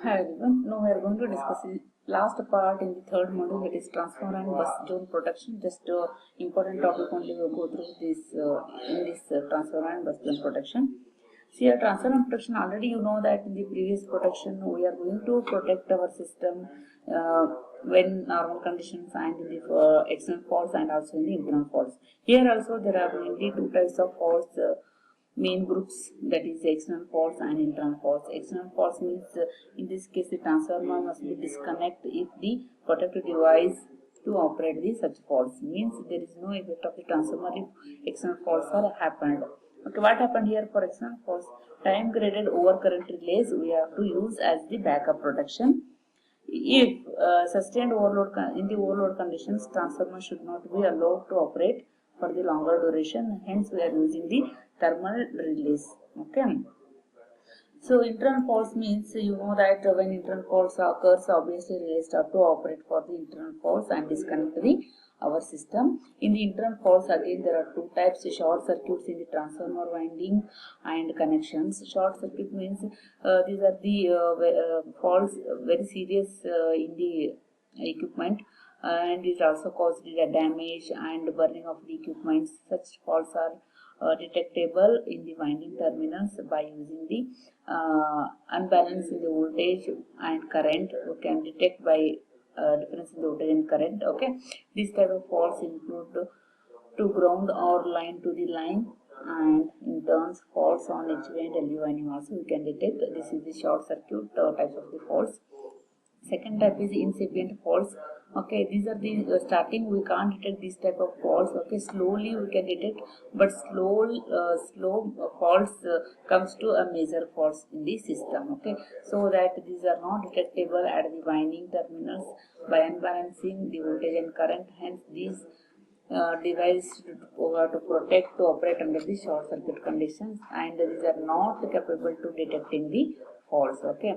Hi everyone. Now we are going to discuss the last part in the third module, that is transformer and bus zone protection. Just important topic only we will go through this in this transformer and bus zone protection. See, a transformer and protection, already you know that in the previous protection we are going to protect our system when normal conditions and in the external faults and also in the internal faults. Here also there are mainly two types of faults. Main groups, that is external faults and internal faults. External faults means in this case the transformer must be disconnected if the protective device to operate the such faults, means there is no effect of the transformer if external faults are happened. Okay, what happened here for external faults? Time graded overcurrent relays we have to use as the backup protection. If sustained overload in the overload conditions, transformer should not be allowed to operate for the longer duration. Hence, we are using the thermal relays. Okay. So internal faults means you know that when internal faults occurs, obviously relays start to operate for the internal faults and disconnect the our system. In the internal faults, again there are two types: short circuits in the transformer winding and connections. Short circuit means these are the faults very serious in the equipment, and it also causes the damage and burning of the equipment. Such faults are detectable in the winding terminals by using the unbalance in the voltage and current. We can detect by difference in the voltage and current. Okay, these type of faults include to ground or line to the line, and in turns faults on HV and LV winding also we can detect. This is the short circuit types of the faults. Second type is incipient faults. Okay, these are the starting we can't detect this type of faults. Okay, slowly we can detect, but slow faults comes to a major faults in the system. Okay, so that these are not detectable at the winding terminals by unbalancing the voltage and current. Hence these device to protect to operate under the short circuit conditions, and these are not capable to detecting the faults. Okay,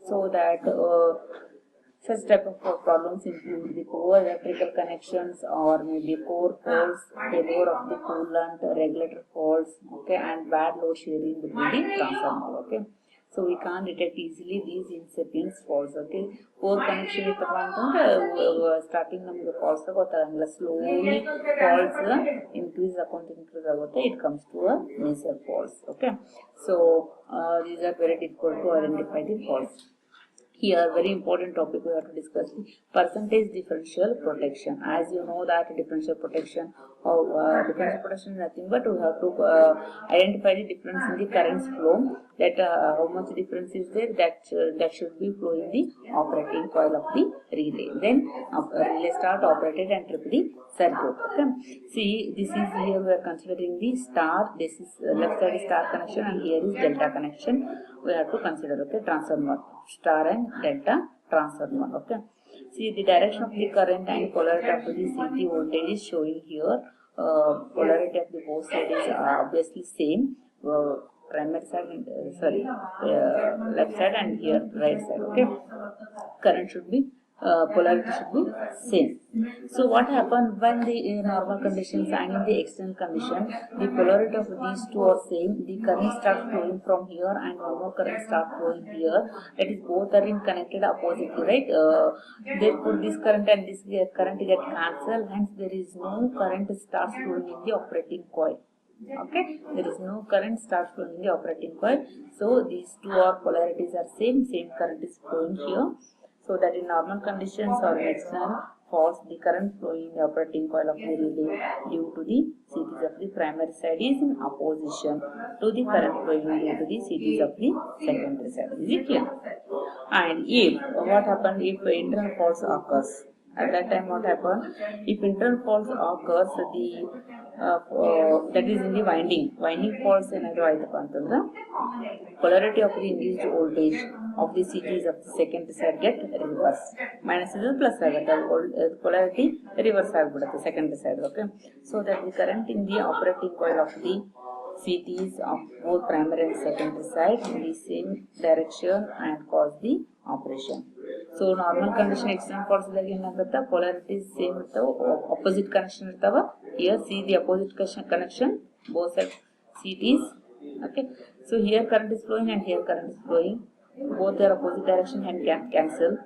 so that such type of problems include the poor electrical connections or maybe core faults, failure of the coolant, regulator faults, okay, and bad load sharing between the transformer. Okay, so we can't detect easily these incipient faults. Okay, poor connection ಇತ್ತಪ್ಪ ಅಂತಂದ್ರೆ starting ನಮಗೆ falls ಗೊತ್ತಾಗಂಗಿಲ್ಲ, slowly faults increase ಆಗುತ್ತೆ, it comes to a major faults. Okay, so these are very difficult to identify the faults. Here very important topic we have to discuss, the percentage differential protection. As you know that differential protection or differential protection is nothing but we have to identify the difference in the current flow, that how much difference is there, that should be flowing the operating coil of the relay. Then relay start operated and trip the circuit. Okay, see, this is here we are considering the star. This is left side is star connection and here is delta connection. We have to consider. Okay, transformer star and delta transformer. Okay, see, the direction of the current and polarity of the CT voltage is showing here. Polarity of the both sides is obviously same. Primary side and left side and here right side. Okay, current should be polarity should be same. So what happens when the normal conditions and in the external condition, the polarity of these two are same, the current starts flowing from here and one more current starts flowing here, that is both are in connected oppositely, right? Therefore this current and this current get cancelled, hence there is no current starts flowing in the operating coil. Okay, there is no current starts flowing in the operating coil. So these two are polarities are same current is flowing here, so that in normal conditions or in external faults, the current flowing in the operating coil of the relay due to the series of the primary side is in opposition to the current flowing due to the series of the secondary side. Is it clear? And if what happened if internal faults occurs? At that time what happened? If internal faults occurs, the that is in the winding faults ಏನಾದ್ರು ಆಯ್ತಪ್ಪ ಅಂತಂದ್ರೆ polarity of the induced voltage of the CTs of the secondary side get reverse. Minus is plus ಆಗುತ್ತೆ, polarity reverse ಆಗಿಬಿಡುತ್ತೆ secondary side. Okay, so that the current in the operating coil of the CTs of both primary and secondary side in the same direction and cause the operation. So normal condition external faults ದಾಗ ಏನಾಗುತ್ತೆ, polarity same ಇರ್ತಾವ, opposite connection ಇರ್ತಾವ. Here see the opposite connection, both sides CTs. Okay, so here current is flowing and here current is flowing. both their opposite direction and can cancel.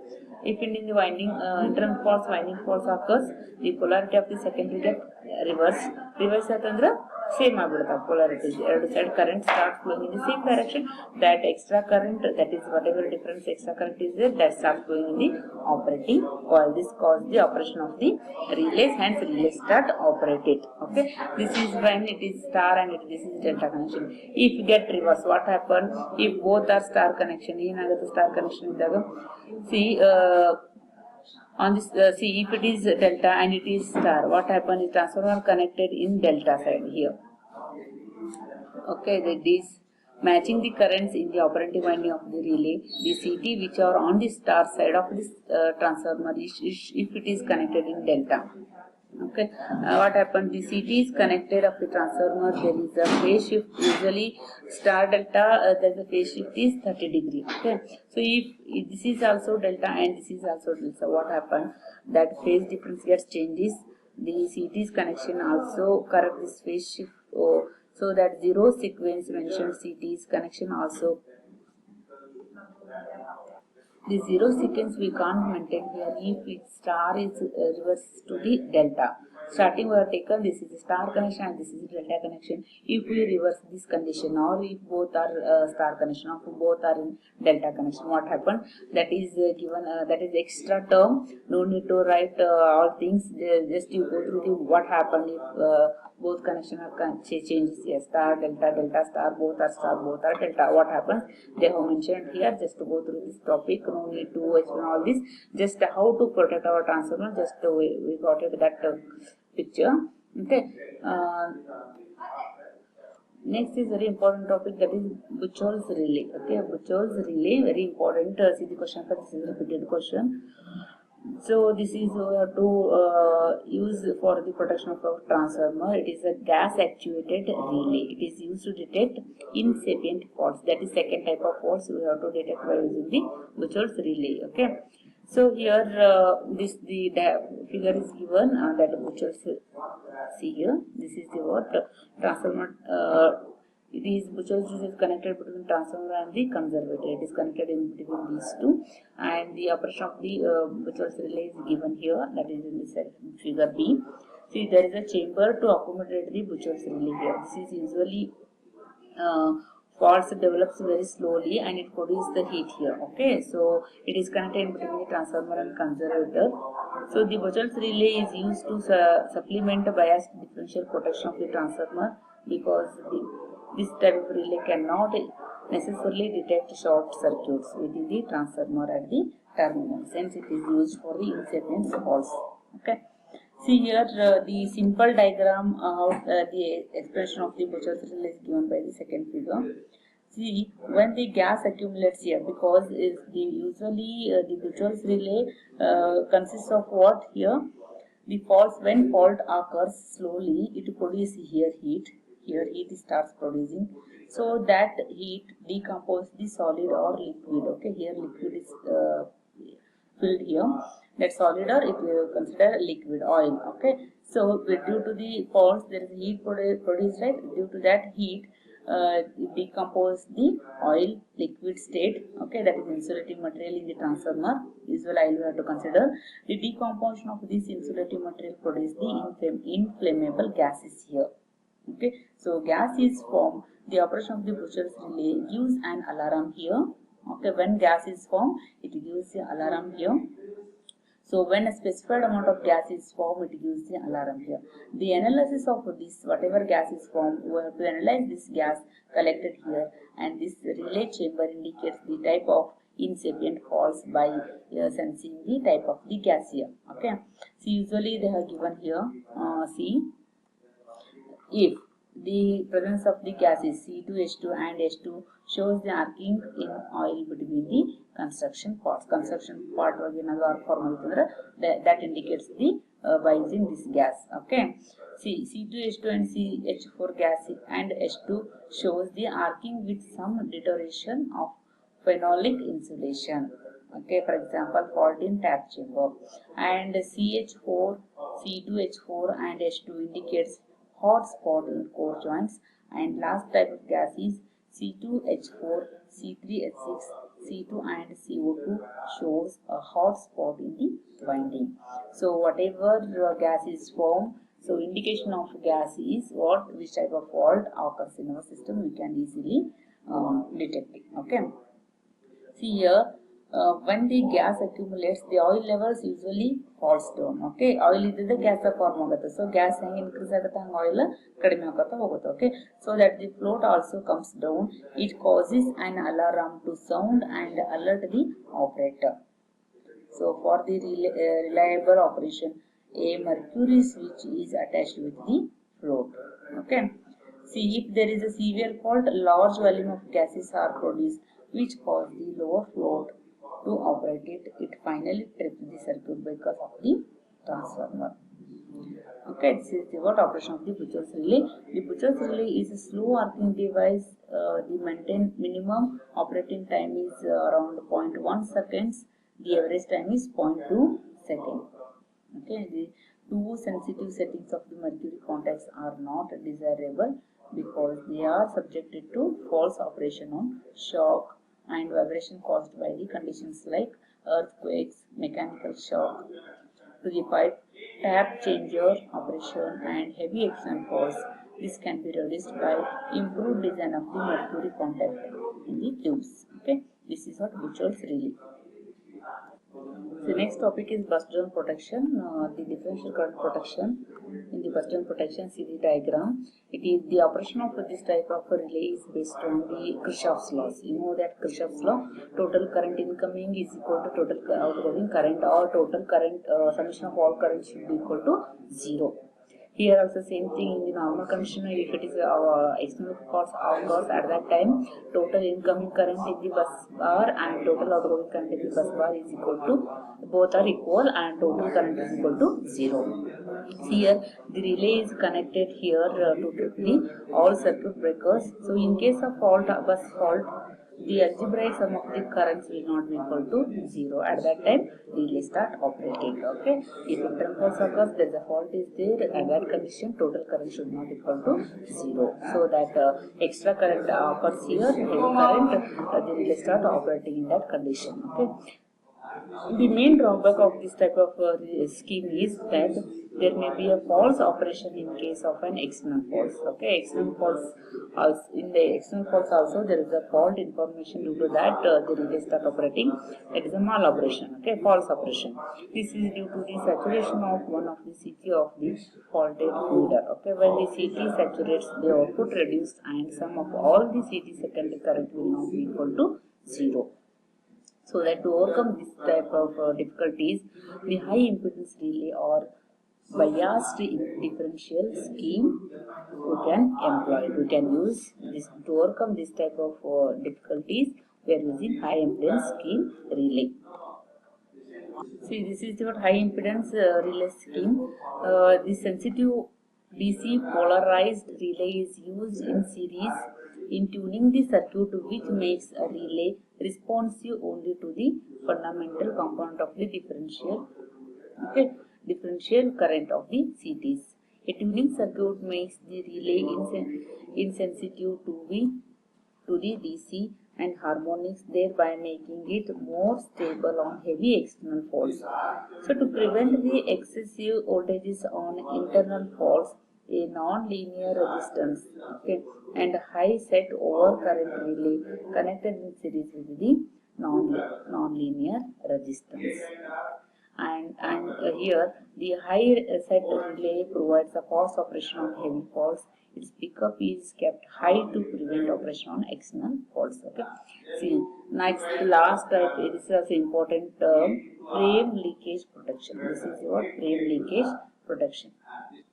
If in the winding internal faults, winding faults occurs, the polarity of the secondary get reversed. Reverse atandra same agbiduತ್ತೆ polarity. ಎರಡು side current starts flowing in the same direction. That extra current, that is whatever difference extra current is there, that starts flowing in the operating coil. This causes the operation of the relays, hence relays start operate it. Okay, this is when it is star and this is delta connection. If you get reverse, what happen if both are star connection? ಏನಾಗುತ್ತೆ star connection ಇದ್ದಾಗ? See, on this, see if it is delta and it is star, what happens is transformer connected in delta side here. Okay, that is matching the currents in the operating winding of the relay. The CT which are on the star side of this transformer, if it is connected in delta. Okay, what happens? The CT is connected of the transformer. There is a phase shift. Usually, star delta, the phase shift is 30 degree. Okay, so if this is also delta and this is also delta, what happens? That phase difference gets changes. The CT's connection also correct this phase shift. So that zero sequence mentioned CT's connection also. The zero sequence we can't maintain here if its star is reversed to the delta. Starting we have taken this is a star connection and this is a delta connection. If we reverse this condition, or if both are star connection or both are in delta connection, what happened? That is given, that is extra term. No need to write all things. Just you go through the what happened if both connection are changes here. Star, delta, delta, star, both are star, both are delta. What happens? They have mentioned here. Just to go through this topic. No need to explain all this. Just how to protect our transformer. Just we got it that picture. Okay. Next is very important topic, that is Buszone's relay. Okay, Buszone's relay, very important. See the question, this is a repeated question. So this is to use for the protection of our transformer. It is a gas actuated relay. It is used to detect incipient faults. That is second type of faults we have to detect by using the Buszone's relay. Okay. So here the figure is given that Buszone's, see here, this is the what transformer. It is Buszone's is connected between transformer and the conservator. It is connected in between these two, and the operation of the Buszone's relay is given here. That is in this figure B. See, there is a chamber to accommodate the Buszone's relay here. This is usually faults develops very slowly and it produces the heat here. Okay, so it is connected between the transformer and conservator. So the Buszone's relay is used to supplement biased differential protection of the transformer, because this type of relay cannot necessarily detect short circuits within the transformer at the terminal. Since it is used for the incipient faults. Okay. See here the simple diagram of the expression of the Buszone's relay is given by the second figure. See, when the gas accumulates here, because usually the Buszone's relay consists of what here? The faults, when fault occurs slowly, it produces here heat. Here heat starts producing. So that heat decomposes the solid or liquid. Okay, here liquid is filled here. That solid, or it will consider liquid oil. Okay, so due to the faults there is heat produced, right? Due to that heat decompose the oil liquid state. Okay, that is insulating material in the transformer. Usually I will have to consider the decomposition of this insulating material produce the inflammable gases here. Okay, so gas is formed. The operation of the Buszone's relay gives an alarm here. Okay, when gas is formed, it gives the alarm here. So when a specified amount of gas is formed, it gives the alarm here. The analysis of this, whatever gas is formed, we have to analyze this gas collected here, and this relay chamber indicates the type of incipient faults by sensing the type of the gas here. Okay, so usually they have given here, see, if the presence of the gases C2H2 and H2 shows the arcing in oil between the construction parts. Construction part that indicates the by using this gas. Okay, see, C2H2 and CH4 gas and H2 shows the arcing with some deterioration of phenolic insulation. Okay, for example, fault in tap chamber. And CH4, C2H4 and H2 indicates hot spot in core joints. And last type of gas is C2H4, C3H6, C2 and CO2 shows a hot spot in the winding. So whatever gas is formed, so indication of gas is which type of fault occurs in our system, we can easily detect it. Okay. See here, when the gas accumulates, the oil levels usually falls down. Okay, oil is gas form agata. So gas increase agata, oil kadime agata hogata. Okay, so that the float also comes down. It causes an alarm to sound and alert the operator. So for the reliable operation, a mercury switch is attached with the float. Okay. See, if there is a severe fault, large volume of gases are produced, which cause the lower float to operate it. It finally trips the circuit because of the transformer. Okay, this is what operation of the Buszone relay. The Buszone relay is a slow working device. The maintained minimum operating time is around 0.1 seconds. The average time is 0.2 seconds. Okay, the two sensitive settings of the mercury contacts are not desirable because they are subjected to false operation on shock and vibration caused by the conditions like earthquakes, mechanical shock to the pipe, tap changer operation and heavy external force. This can be reduced by improved design of the mercury contact in the tubes. Okay, this is what Buszone relay. The next topic is Buszone protection, the differential current protection. In the Buszone protection, see the diagram. It is the operation of this type of relay is based on the Kirchhoff's laws. You know that Kirchhoff's law, total current incoming is equal to total outgoing current, or total current summation of all currents should be equal to 0. Here also same thing in the normal condition, if it is external force occurs at that time, total incoming current in the bus bar and total outgoing current in the bus bar is equal to, both are equal and total current is equal to 0. Here the relay is connected here to the all circuit breakers. So in case of fault, bus fault, the algebraic sum of the currents will not be equal to 0. At that time, relay start operating. Okay. If internal force occurs, there is a fault is there. At that condition, total current should not equal to 0. So that extra current occurs here, heavy current, the relay start operating in that condition. Okay. The main drawback of this type of scheme is that there may be a false operation in case of an external fault. Okay, external faults also, in the external faults also there is a fault information. Due to that, the relay start operating. That is a mal-operation. Okay, false operation. This is due to the saturation of one of the CT of the faulted feeder. Okay, when the CT saturates, the output reduced and sum of all the CT secondary current will not be equal to 0. So that to overcome this type of difficulties, the high impedance relay or biased differential scheme we can employ. We can use this to overcome this type of difficulties. We are using high impedance scheme relay. See, this is your high impedance relay scheme. The sensitive DC polarized relay is used in series in tuning the circuit, which makes a relay responsive only to the fundamental component of the differential current of the CTs. A tuning circuit makes the relay insensitive to the DC and harmonics, thereby making it more stable on heavy external faults. So to prevent the excessive voltages on internal faults, a non-linear resistance and high set over current relay connected in series with the non-linear resistance. And here the high set relay provides a fast operation on heavy faults. Its pickup is kept high to prevent operation on external faults. Okay. See, next last type, this is important term, frame leakage protection. This is what frame leakage protection.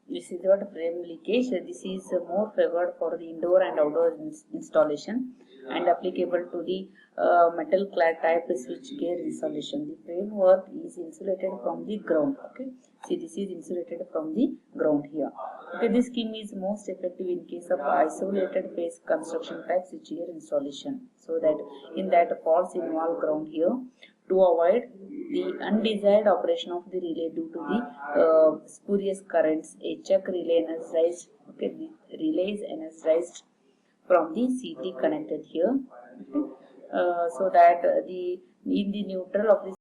This is what frame leakage. This is more favored for the indoor and outdoor installation and applicable to the metal clad type switch gear installation. The framework is insulated from the ground. Okay, see, this is insulated from the ground here. Okay, this scheme is most effective in case of isolated phase construction type switch gear installation. So that in that faults involve ground here. To avoid the undesired operation of the relay due to the spurious currents, a check relay energized. Okay, the relay is energized from the CT connected here. Okay. so that the in the neutral of the